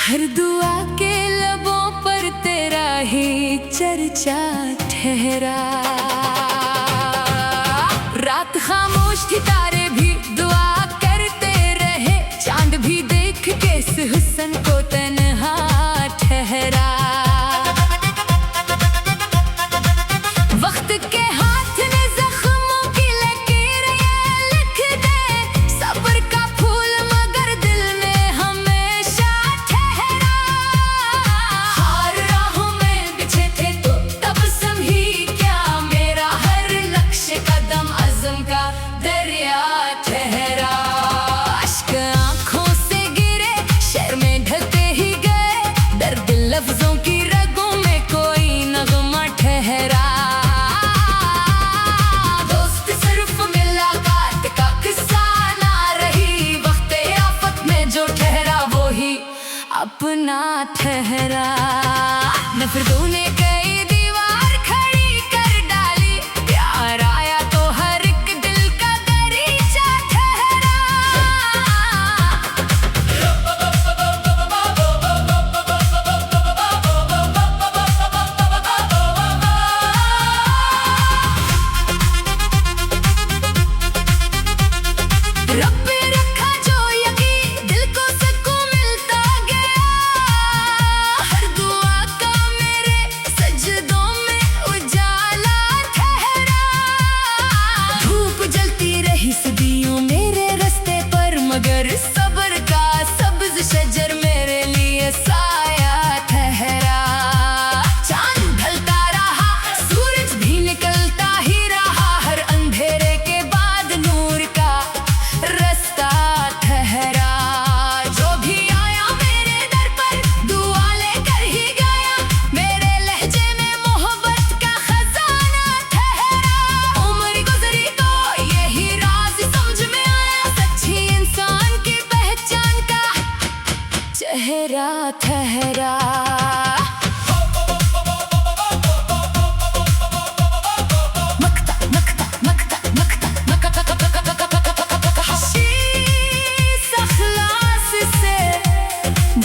हर दुआ के लबों पर तेरा ही चर्चा ठहरा। रात खामोश थी, तारे भी दुआ करते रहे, चांद भी देख के इस हुस्न को तन्हा ठहरा। वक्त के हाथ ने जख्मों की लकीरें लिख दे, सब्र का फूल मगर दिल में हमेशा ठहरा। हार राहों में बिछे थे तो तब समझी क्या, मेरा हर लक्ष्य कदम अज़्म का दरिया ठहरा। अश्क आँखों से गिरे, शर्म में ढलते ही गए, दर्द लफ्जों की रगों में कोई नगमा ठहरा। दोस्त सिर्फ मुलाकात का किस्सा ना रही, वक्त आफत में जो ठहरा वो ही अपना ठहरा। नफरतों ने कई दीवार खड़ी कर डाली, प्यार आया तो हर एक दिल का दरीचा ठहरा। रब पे रखा जो यकीन, दिल को सुकून मिलता गया। हर दुआ का मेरे सजदों में उजाला ठहरा। धूप जलती रही सदियों मेरे रास्ते पर, मगर सब्र का सब्ज शजर मेरे लिए साया ठहरा। चांद ढलता रहा, सूरज भी निकलता ही रहा, हर अंधेरे के बाद नूर का रास्ता ठहरा। जो भी आया मेरे दर पर दुआ लेकर ही गया, मेरे लहजे में मोहब्बत का खजाना ठहरा। उम्र गुजरी तो यही राज समझ में आया, सच्ची इंसान की पहचान का चेहरा ठहरा।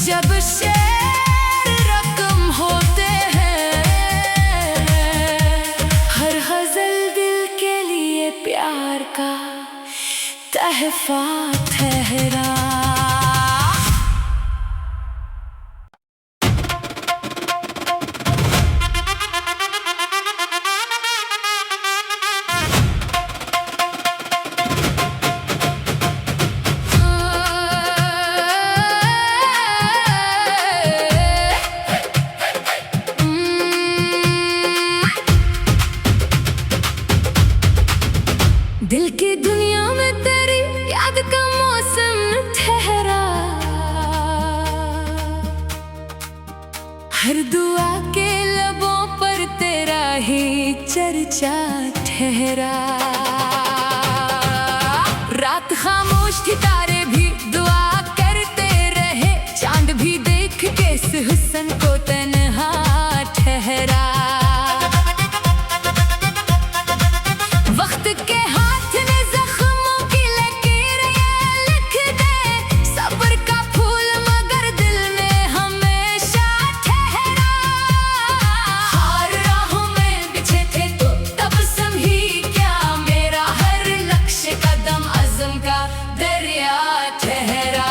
जब शेर रकम होते हैं, हर गजल दिल के लिए प्यार का तहफा ठहरा। दिल की दुनिया में तेरी याद का मौसम ठहरा। हर दुआ के लबों पर तेरा ही चर्चा ठहरा। रात खामोश थी, तारे भी दुआ करते रहे, चांद भी देख के इस हुस्न को तन्हा ठहरा। वक्त के हाथ ने जख्मों की लकीरें लिख दे, सब्र का फूल मगर दिल में हमेशा ठहरा। हार राहों में बिछे थे तो तब समझी क्या, मेरा हर लक्ष्य कदम अज़्म का दरिया ठहरा।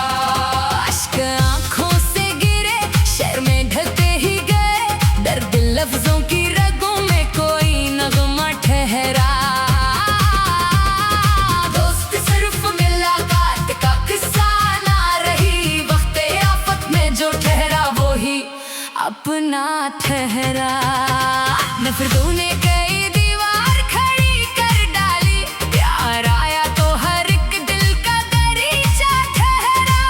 अश्क आँखों से गिरे, शर्म में ढलते ही गए, दर्द लफ्जों की रगों में कोई नगमा ठहरा। अपना ठहरा। नफरतों ने कई दीवार खड़ी कर डाली, प्यार आया तो हर एक दिल का दरीचा ठहरा।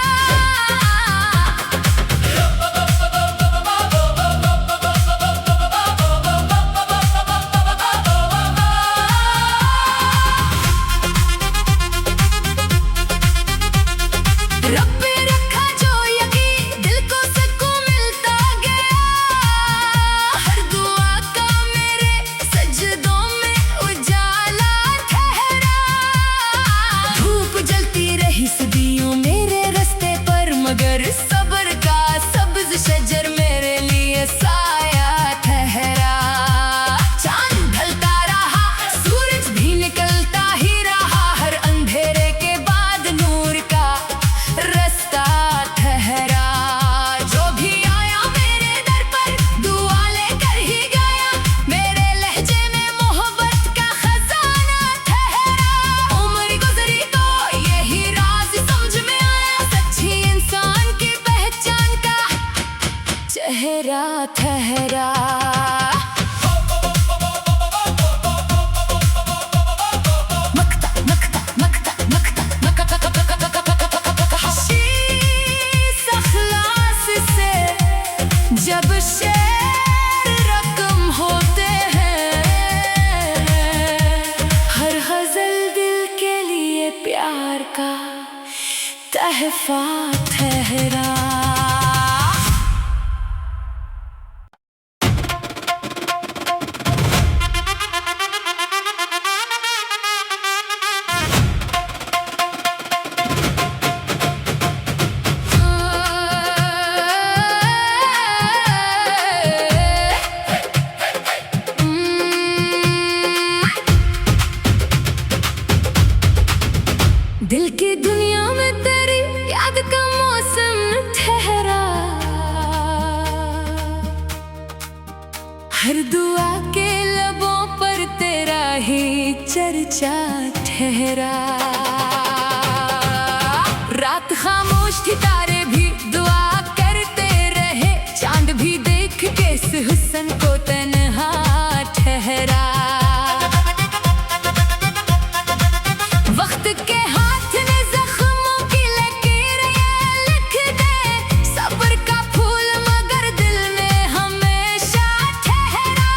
रब पे रखा जो यकीन, दिल को सुकून मिलता गया। हर दुआ का मेरे सजदों में उजाला ठहरा। धूप जलती रही सदियों मेरे रास्ते पर, मगर सब्र का सब ठहरा। जब शेर रकम होते हैं, हर गजल दिल के लिए प्यार का तहफा ठहरा। दिल की दुनिया में तेरी याद का मौसम ठहरा। हर दुआ के लबों पर तेरा ही चर्चा ठहरा। रात खामोश थी, तारे भी दुआ करते रहे, चांद भी देख के इस हुस्न को तन्हा ठहरा। वक्त के हाथ ने जख्मों की लकीरें लिख दे, सब्र का फूल मगर दिल में हमेशा ठहरा।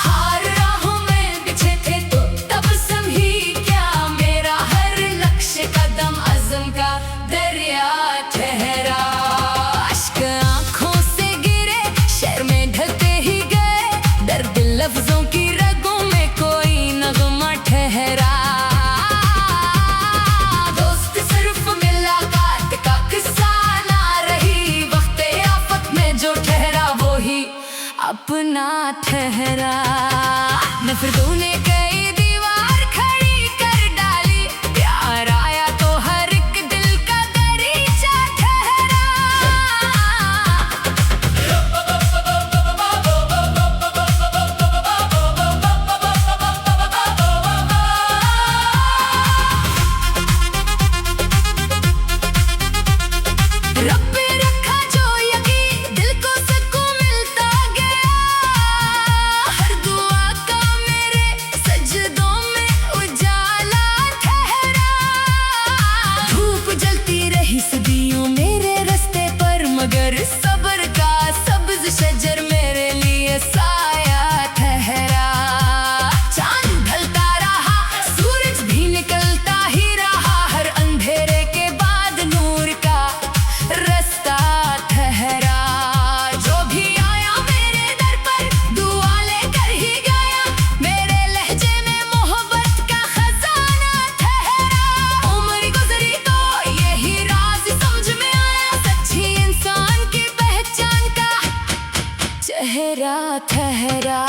हर राहों में बिछे थे तो तब समझी क्या, मेरा हर लक्ष्य कदम अज़्म का दरिया ठहरा। अश्क आंखों से गिरे, शर्म में ढलते ही गए, दर्द लफ्जों की रगों में कोई नगमा ठहरा। अपना ठहरा। नफरतों ने कई दीवार खड़ी कर डाली, प्यार आया तो हर एक दिल का दरीचा ठहरा। रब पे रखा जो यकीन, दिल को सुकून मिलता गया। हर दुआ का मेरे सजदों में उजाला ठहरा। धूप जलती रही सदियों मेरे रास्ते पर, मगर सब्र का सब्ज शजर मेरे लिए साया ठहरा। चांद ढलता रहा, सूरज भी निकलता ही रहा, हर अंधेरे के बाद नूर का रास्ता ठहरा। जो भी आया मेरे दर पर दुआ लेकर ही गया, मेरे लहजे में मोहब्बत का खजाना ठहरा। उम्र गुजरी तो यही राज समझ में आया, सच्ची इंसान की पहचान का चेहरा ठहरा।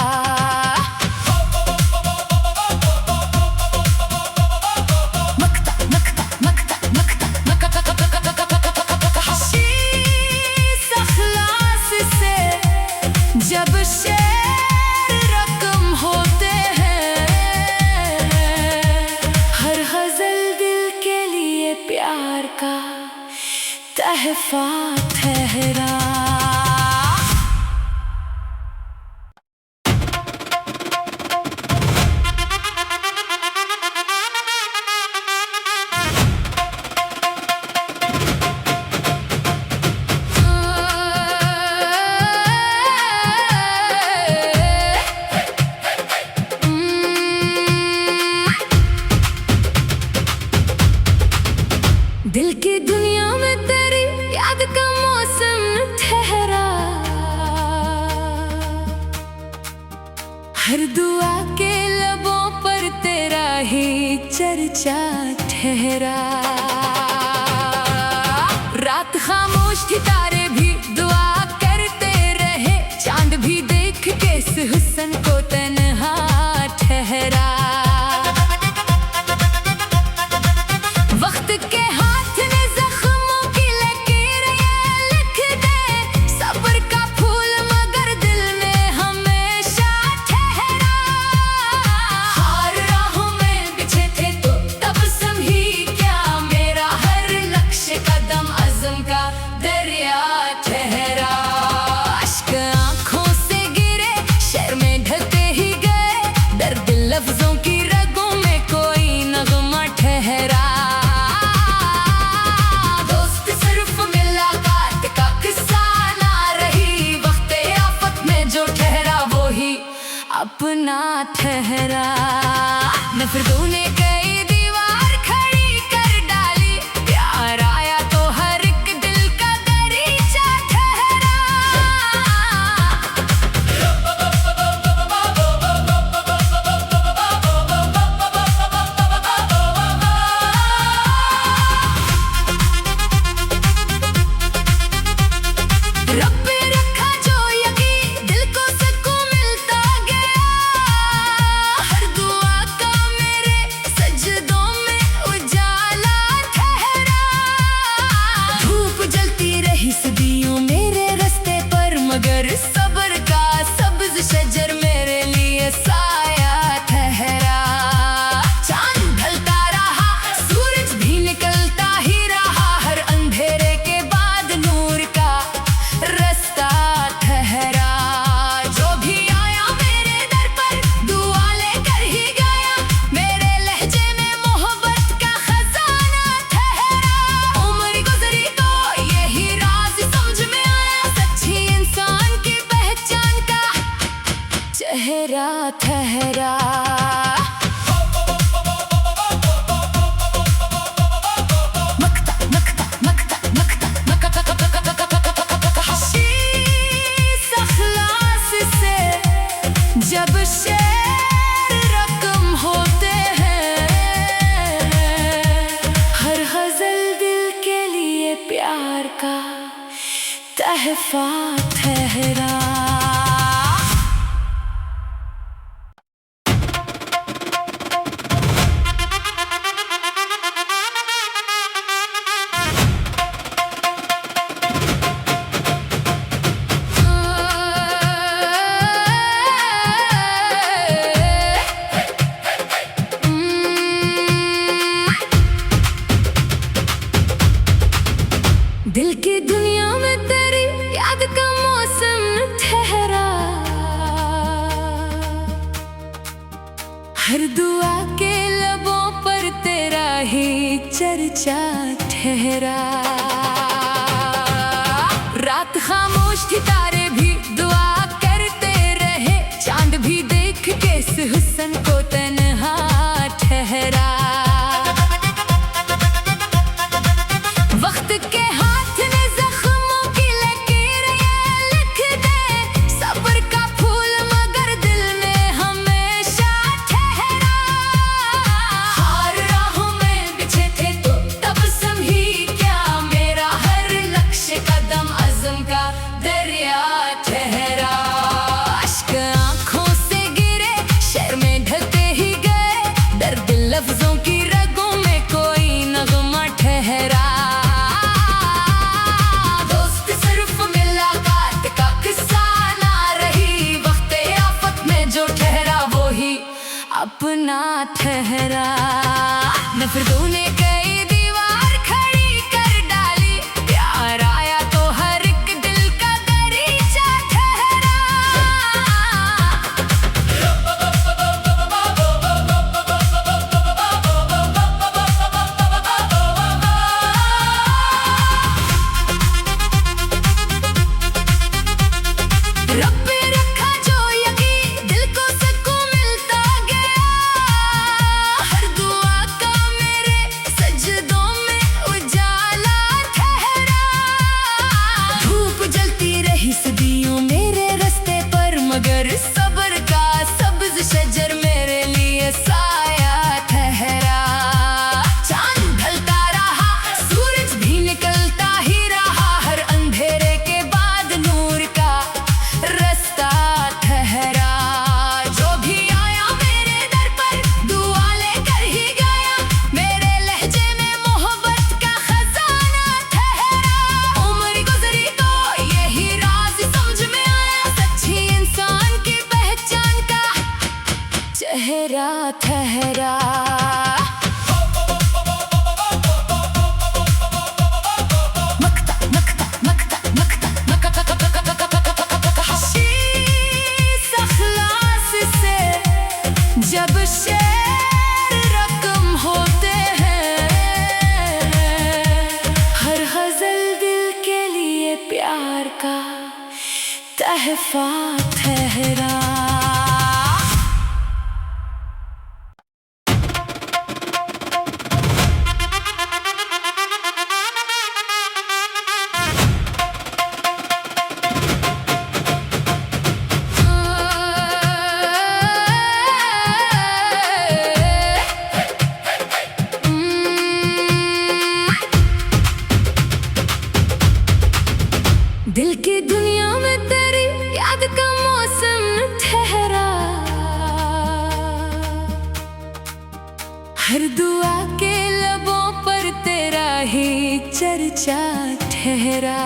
जब शेर रकम होते हैं, हर गजल दिल के लिए प्यार का तहफा ठहरा। दिल की दुनिया में तेरी याद का मौसम ठहरा। हर दुआ के लबों पर तेरा ही चर्चा ठहरा। रात खामोश थी, तारे भी दुआ करते रहे, चांद भी देख के इस हुस्न को तन्हा ठहरा। वक्त के हाथ ने जख्मों की लकीरें लिख दे, सब्र का फूल मगर दिल में हमेशा ठहरा। हर राहों में बिछे थे तो तब समझी क्या, मेरा हर लक्ष्य कदम अज़्म का दरिया अपना ठहरा। नफरतों ने कई दीवार खड़ी कर डाली, प्यार आया तो हर एक दिल का दरीचा ठहरा। रब पे रखा जो यकीन, दिल को सुकून मिलता गया। हर दुआ का मेरे सजदों में उजाला ठहरा। धूप जलती रही सदियों मेरे रास्ते पर, मगर सब्र का सब्ज शजर मेरे लिए साया ठहरा। चांद ढलता रहा, सूरज भी निकलता ही रहा, हर अंधेरे के बाद नूर का रास्ता ठहरा। जो भी आया मेरे दर पर दुआ लेकर ही गया, मेरे लहजे में मोहब्बत का खजाना ठहरा। उम्र गुजरी तो यही राज समझ में आया, सच्ची इंसान की पहचान का चेहरा ठहरा। जब शेर रकम होते हैं, हर गजल दिल के लिए प्यार का तहफा ठहरा। दिल की दुनिया में तेरी याद का मौसम ठहरा। हर दुआ के लबों पर तेरा ही चर्चा ठहरा। रात खामोश थी, तारे भी दुआ करते रहे, चांद भी देख के इस हुस्न को तन्हा ठहरा। वक्त के हाथ ने जख्मों की लकीर ये लिख दे, सब्र का फूल मगर दिल में हमेशा ठहरा। हार राहों में बिछे थे तो तब समझी क्या, मेरा हर लक्ष्य कदम अज़्म का दरिया ठहरा। अश्क आंखों से गिरे, शहर में ढलते ही गए, दर्द लफ्जों की रगों में कोई नगमा ठहरा। अपना ठहरा। नफरतों ने कई दीवार खड़ी कर डाली, प्यार आया तो हर एक दिल का दरीचा ठहरा। रब पे रखा जो यकीन, दिल को सुकून मिलता गया। हर दुआ का मेरे सजदों में उजाला ठहरा। धूप जलती रही सदियों मेरे रास्ते पर, मगर सब्र का सब्ज शजर मेरे लिए साया ठहरा। चांद ढलता रहा, सूरज भी निकलता ही रहा, हर अंधेरे के बाद नूर का रास्ता ठहरा। जो भी आया मेरे दर पर दुआ लेकर ही गया, मेरे लहजे में मोहब्बत का खजाना ठहरा। उम्र गुजरी तो यही राज समझ में आया, सच्ची इंसान की पहचान का चेहरा ठहरा। जब शेर रकम होते हैं, हर गजल दिल के लिए प्यार का तहफा ठहरा। दिल की दुनिया में तेरी याद का मौसम ठहरा, हर दुआ के लबों पर तेरा ही चर्चा ठहरा।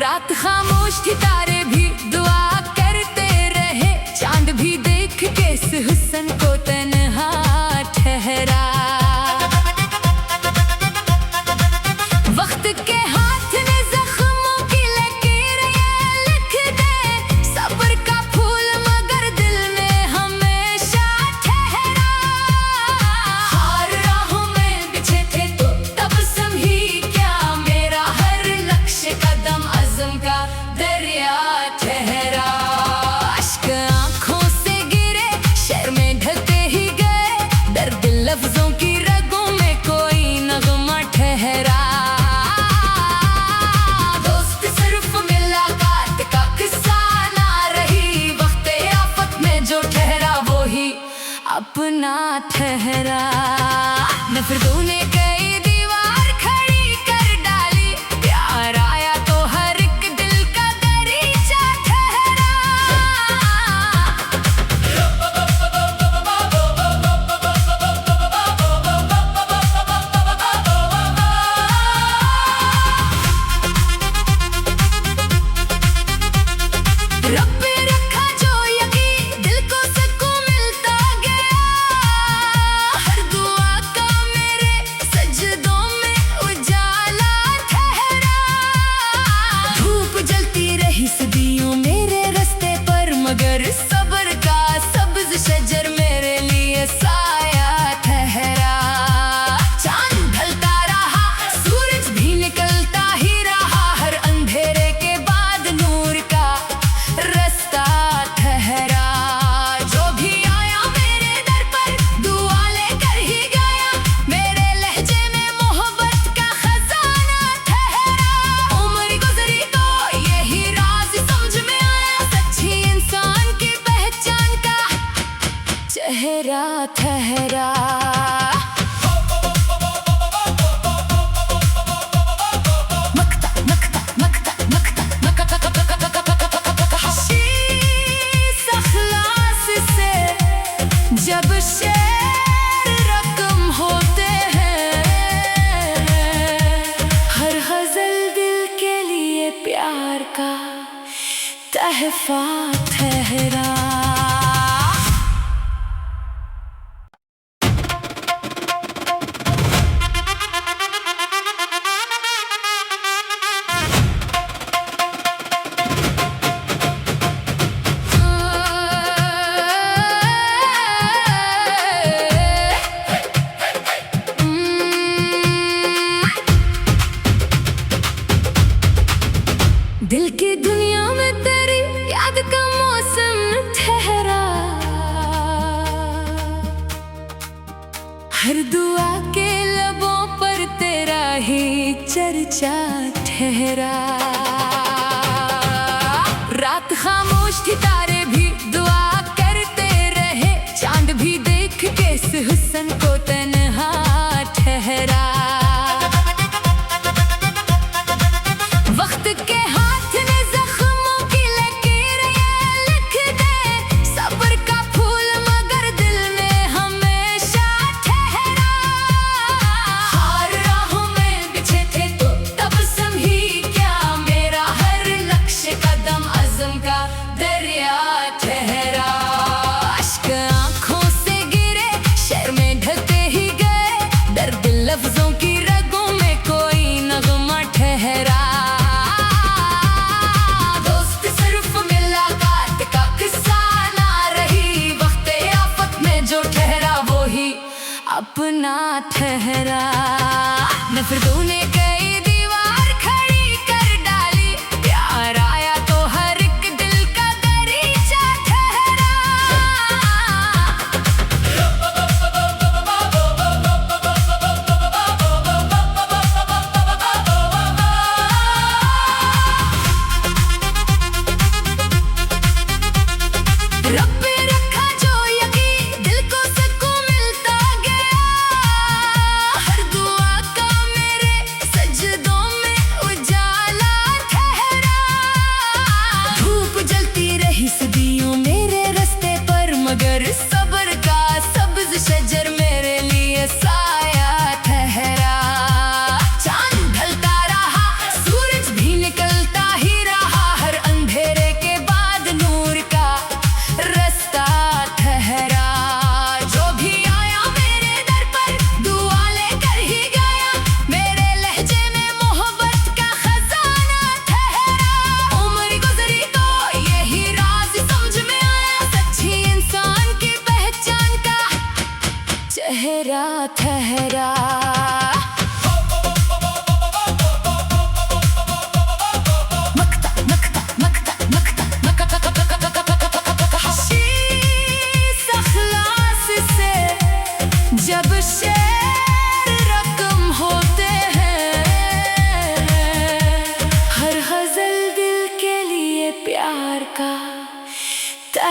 रात खामोश थी, तारे भी दुआ करते रहे, चांद भी देख के इस हुस्न को तन्हा ठहरा। वक्त के हाथ ने जख्मों की लकीरें लिख दे, सब्र का फूल मगर दिल में हमेशा ठहरा। हार राहों में बिछे थे तो तब समझी क्या, मेरा हर लक्ष्य कदम अज़्म का दरिया ठहरा। अश्क आँखों से गिरे, शर्म में ढलते ही गए, दर्द लफ्जों की रगों में कोई नगमा ठहरा। अपना ठहरा, नफरतों ने कई दीवार खड़ी कर डाली, प्यार आया तो हर एक दिल का दरीचा ठहरा। रब पे रखा जो यकीन, दिल को सुकून मिलता गया, हर दुआ का मेरे सजदों में उजाला ठहरा। धूप जलती रही सदियों मेरे रास्ते पर, मगर सब्र का सब्ज शजर मेरे लिए साया ठहरा। चांद ढलता रहा, सूरज भी निकलता ही रहा, हर अंधेरे के बाद नूर का रास्ता ठहरा। जो भी आया मेरे दर पर दुआ लेकर ही गया, मेरे लहजे में मोहब्बत का खजाना ठहरा। उम्र गुजरी तो यही राज समझ में आया, सच्ची इंसान की पहचान का चेहरा ठहरा। जब शेर रकम होते हैं, हर गजल दिल के लिए प्यार का तहफा ठहरा। दिल की दुनिया में तेरी याद का मौसम ठहरा, हर दुआ के लबों पर तेरा ही चर्चा ठहरा। रात खामोश थी, तारे भी दुआ करते रहे, चांद भी देख के इस हुस्न को तन्हा ठहरा। वक्त के हाथ ने जख्मों की लकीरें लिख दे, सब्र का फूल मगर दिल में हमेशा ठहरा। हार राहों में बिछे थे तो तब समझी क्या,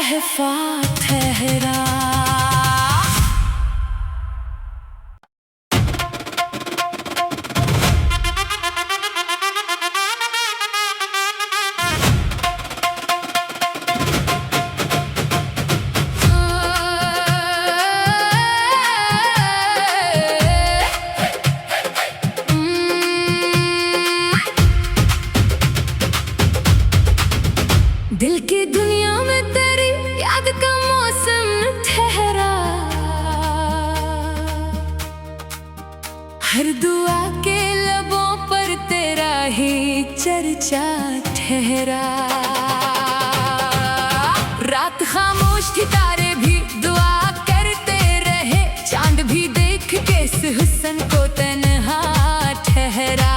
तहफा ठहरा। दिल की दुनिया में तेरी याद का मौसम ठहरा। हर दुआ के लबों पर तेरा ही चर्चा ठहरा। रात खामोश थी, तारे भी दुआ करते रहे, चांद भी देख के इस हुस्न को तन्हा ठहरा।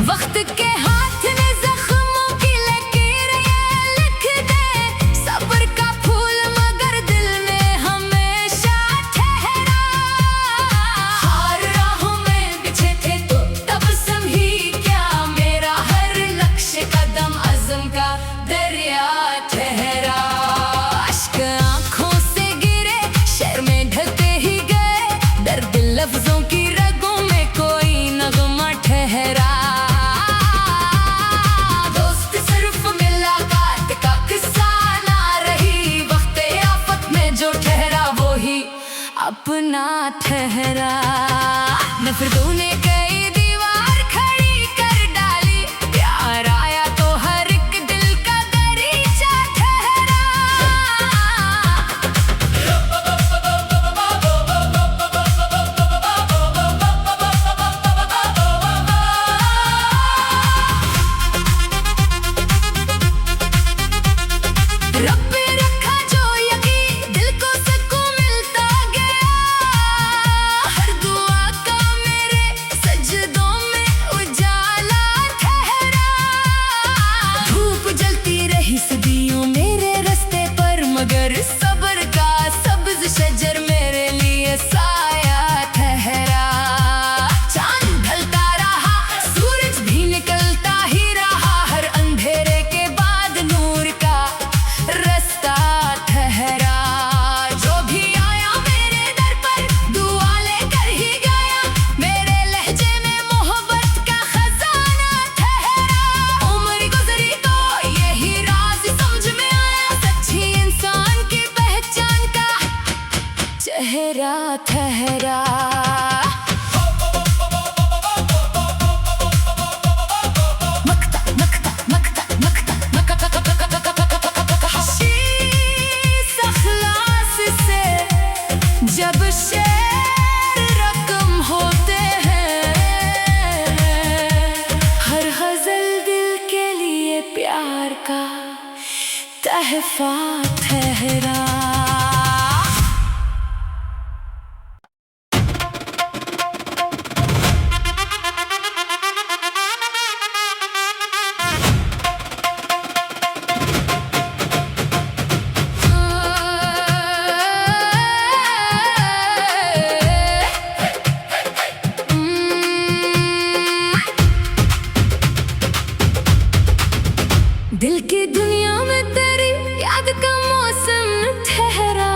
वक्त के हाथ ने जख्मों की लकीरें लिख दे, सब्र का फूल मगर दिल में हमेशा ठहरा। हार राहों में बिछे थे तो तब समझी क्या, मेरा हर लक्ष्य कदम अज़्म का दरिया ठहरा। अश्क आंखों से गिरे, शहर में ढलते ही गए, दर्द लफ्जों की रगों में कोई नगमा ठहरा। अपना ठहरा। नफरतों ने कई दीवार खड़ी कर डाली, प्यार आया तो हर एक दिल का दरीचा ठहरा। रब पे रखा जो यकीन, दिल को सुकून मिलता गया। हर दुआ का मेरे सजदों में उजाला ठहरा। धूप जलती रही सदियों मेरे रास्ते पर, मगर सब्र का सब्ज शजर मेरे लिए साया ठहरा। चांद ढलता रहा, सूरज भी निकलता ही रहा, हर अंधेरे के बाद नूर का रास्ता ठहरा। जो भी आया मेरे दर पर दुआ लेकर ही गया, मेरे लहजे में मोहब्बत का खजाना ठहरा। उम्र गुजरी तो यही राज समझ में आया, सच्ची इंसान की पहचान का चेहरा ठहरा। मकता मकता मकता मकता शीश अखलास से जब शेर रकम होते हैं, हर गजल दिल के लिए प्यार का तहफा ठहरा। दिल की दुनिया में तेरी याद का मौसम ठहरा।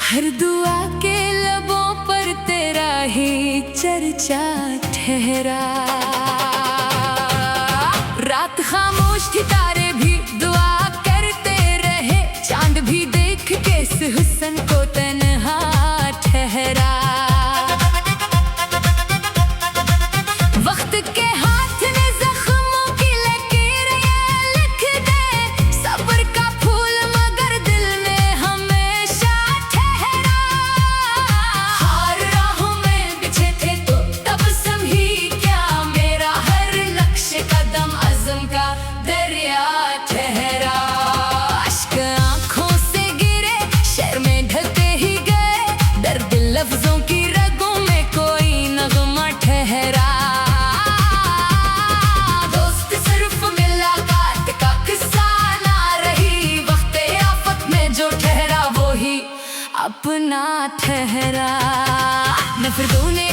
हर दुआ के लबों पर तेरा ही चर्चा ठहरा। रात खामोश थी, तारे भी दुआ करते रहे, चांद भी देख के इस हुस्न को तन्हा ठहरा। वक्त के हाथ ने जख्मों की लकीरें लिख दे, सब्र का फूल मगर दिल में हमेशा ठहरा। हार राहों में बिछे थे तो तब समझी क्या, मेरा हर लक्ष्य कदम अज़्म का दरिया ठहरा। अश्क आंखों से गिरे, शहर में ढलते ही गए, दर्द लफ्जों की रगों में कोई नगमा ठहरा। अपना ठहरा। नफरतों ने